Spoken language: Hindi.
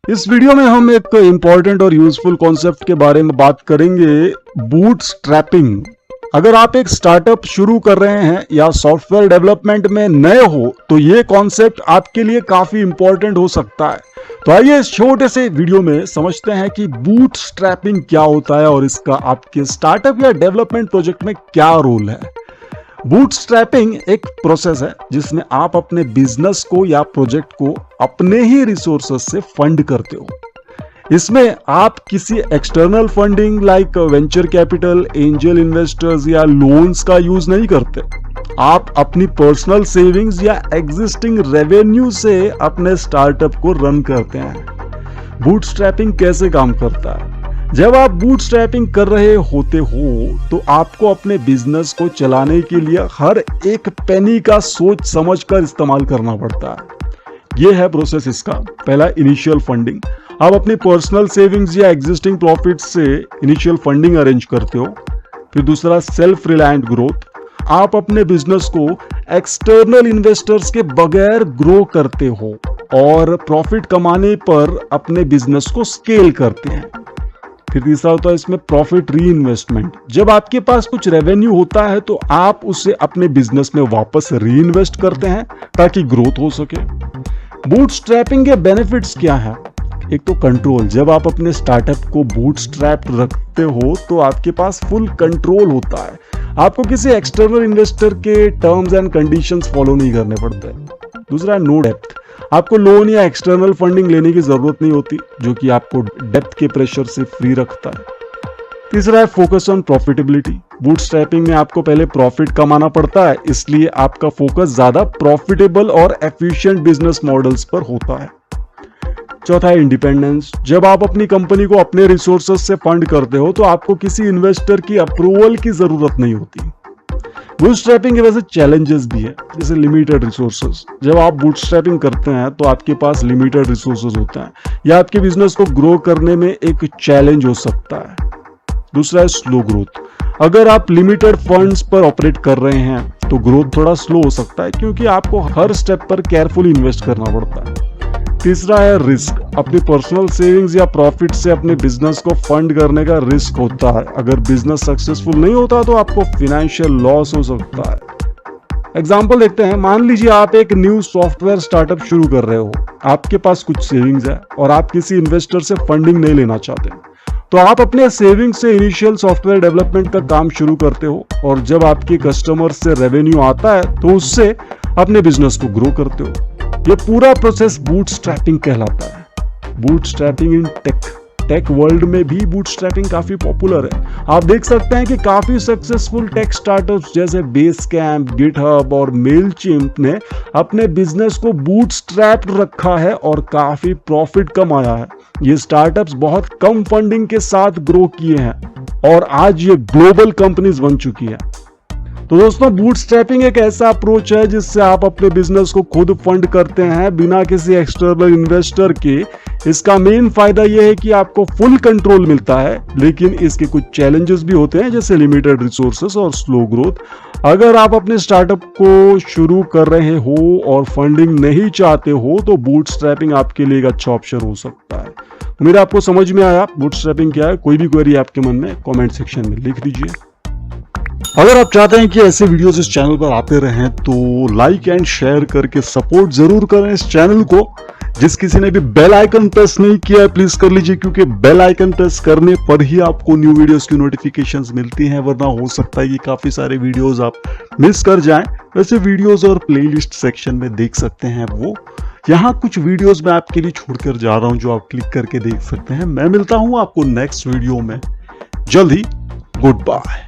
इस वीडियो में हम एक इंपॉर्टेंट और यूजफुल कॉन्सेप्ट के बारे में बात करेंगे, बूटस्ट्रैपिंग। अगर आप एक स्टार्टअप शुरू कर रहे हैं या सॉफ्टवेयर डेवलपमेंट में नए हो तो ये कॉन्सेप्ट आपके लिए काफी इंपॉर्टेंट हो सकता है। तो आइए इस छोटे से वीडियो में समझते हैं कि बूटस्ट्रैपिंग क्या होता है और इसका आपके स्टार्टअप या डेवलपमेंट प्रोजेक्ट में क्या रोल है। बूटस्ट्रैपिंग एक प्रोसेस है जिसमें आप अपने बिजनेस को या प्रोजेक्ट को अपने ही रिसोर्सेज से फंड करते हो। इसमें आप किसी external funding like venture capital, angel investors या लोन्स का यूज नहीं करते। आप अपनी पर्सनल सेविंग्स या एग्जिस्टिंग रेवेन्यू से अपने स्टार्टअप को रन करते हैं। बूटस्ट्रैपिंग कैसे काम करता है? जब आप बूटस्ट्रैपिंग कर रहे होते हो तो आपको अपने बिजनेस को चलाने के लिए हर एक पेनी का सोच समझ कर इस्तेमाल करना पड़ता है। यह है प्रोसेस इसका। पहला, इनिशियल फंडिंग। आप अपनी पर्सनल सेविंग्स या एग्जिस्टिंग प्रॉफिट से इनिशियल फंडिंग अरेंज करते हो। फिर दूसरा, सेल्फ रिलायंट ग्रोथ। आप अपने बिजनेस को एक्सटर्नल इन्वेस्टर्स के बगैर ग्रो करते हो और प्रॉफिट कमाने पर अपने बिजनेस को स्केल करते हैं। फिर तीसरा होता है इसमें प्रॉफिट री इन्वेस्टमेंट। जब आपके पास कुछ रेवेन्यू होता है तो आप उसे अपने बिजनेस में वापस री इन्वेस्ट करते हैं ताकि ग्रोथ हो सके। बूटस्ट्रैपिंग के बेनिफिट्स क्या है? एक तो कंट्रोल। जब आप अपने स्टार्टअप को बूटस्ट्रैप्ड रखते हो तो आपके पास फुल कंट्रोल होता है। आपको किसी एक्सटर्नल इन्वेस्टर के टर्म्स एंड कंडीशंस फॉलो नहीं करने पड़ते। दूसरा, नो डेप्थ। आपको लोन या एक्सटर्नल फंडिंग लेने की जरूरत नहीं होती, जो कि आपको डेप्थ के प्रेशर से फ्री रखता है। तीसरा है फोकस ऑन प्रॉफिटेबिलिटी। बूटस्ट्रैपिंग में आपको पहले प्रॉफिट कमाना पड़ता है, इसलिए आपका फोकस ज्यादा प्रॉफिटेबल और एफिशिएंट बिजनेस मॉडल्स पर होता है। चौथा है इंडिपेंडेंस। जब आप अपनी कंपनी को अपने रिसोर्सेज से फंड करते हो तो आपको किसी इन्वेस्टर की अप्रूवल की जरूरत नहीं होती। बूटस्ट्रैपिंग की वजह से चैलेंजेस भी है, जैसे लिमिटेड रिसोर्सेज। जब आप बूटस्ट्रैपिंग करते हैं तो आपके पास लिमिटेड रिसोर्सेज होता है, या आपके बिजनेस को ग्रो करने में एक चैलेंज हो सकता है। दूसरा है स्लो ग्रोथ। अगर आप लिमिटेड फंड्स पर ऑपरेट कर रहे हैं तो ग्रोथ थोड़ा स्लो हो सकता है, क्योंकि आपको हर स्टेप पर केयरफुली इन्वेस्ट करना पड़ता है। तीसरा है रिस्क। अपनी पर्सनल सेविंग्स या प्रॉफिट से अपने बिजनेस को फंड करने का रिस्क होता है। अगर बिजनेस सक्सेसफुल नहीं होता तो आपको फाइनेंशियल लॉस हो सकता है। एग्जांपल देखते हैं। मान लीजिए आप एक न्यू सॉफ्टवेयर स्टार्टअप शुरू कर रहे हो। आपके पास कुछ सेविंग्स है और आप किसी इन्वेस्टर से फंडिंग नहीं लेना चाहते, तो आप अपने सेविंग से इनिशियल सॉफ्टवेयर डेवलपमेंट का काम शुरू करते हो और जब आपके कस्टमर से रेवेन्यू आता है तो उससे अपने बिजनेस को ग्रो करते हो। ये पूरा प्रोसेस बूटस्ट्रैपिंग कहलाता है। बूटस्ट्रैपिंग इन टेक वर्ल्ड में भी बूटस्ट्रैपिंग काफी पॉपुलर है। आप देख सकते हैं कि काफी सक्सेसफुल टेक स्टार्टअप्स जैसे बेसकैम्प, गिटहब और मेलचिम्प ने अपने बिजनेस को बूटस्ट्रैप्ड रखा है और काफी प्रॉफिट कमाया है। ये स्टार्टअप्स बहुत कम फंडिंग के साथ ग्रो किए हैं और आज ये ग्लोबल कंपनीज बन चुकी है। तो दोस्तों, बूटस्ट्रैपिंग एक ऐसा अप्रोच है जिससे आप अपने बिजनेस को खुद फंड करते हैं बिना किसी एक्सटर्नल इन्वेस्टर के। इसका मेन फायदा यह है कि आपको फुल कंट्रोल मिलता है, लेकिन इसके कुछ चैलेंजेस भी होते हैं, जैसे लिमिटेड रिसोर्सेस और स्लो ग्रोथ। अगर आप अपने स्टार्टअप को शुरू कर रहे हो और फंडिंग नहीं चाहते हो तो बूटस्ट्रैपिंग आपके लिए एक अच्छा ऑप्शन हो सकता है। मेरा आपको समझ में आया बूटस्ट्रैपिंग क्या है? कोई भी क्वेरी आपके मन में कमेंट सेक्शन में लिख दीजिए। अगर आप चाहते हैं कि ऐसे वीडियोस इस चैनल पर आते रहें तो लाइक एंड शेयर करके सपोर्ट जरूर करें इस चैनल को। जिस किसी ने भी बेल आइकन प्रेस नहीं किया है प्लीज कर लीजिए, क्योंकि बेल आइकन प्रेस करने पर ही आपको न्यू वीडियोस की नोटिफिकेशंस मिलती हैं, वरना हो सकता है कि काफी सारे वीडियोस आप मिस कर जाएं। वैसे वीडियोस और प्लेलिस्ट सेक्शन में देख सकते हैं वो। यहाँ कुछ वीडियोस मैं आपके लिए छोड़कर जा रहा हूँ जो आप क्लिक करके देख सकते हैं। मैं मिलता हूँ आपको नेक्स्ट वीडियो में जल्द ही। Good bye.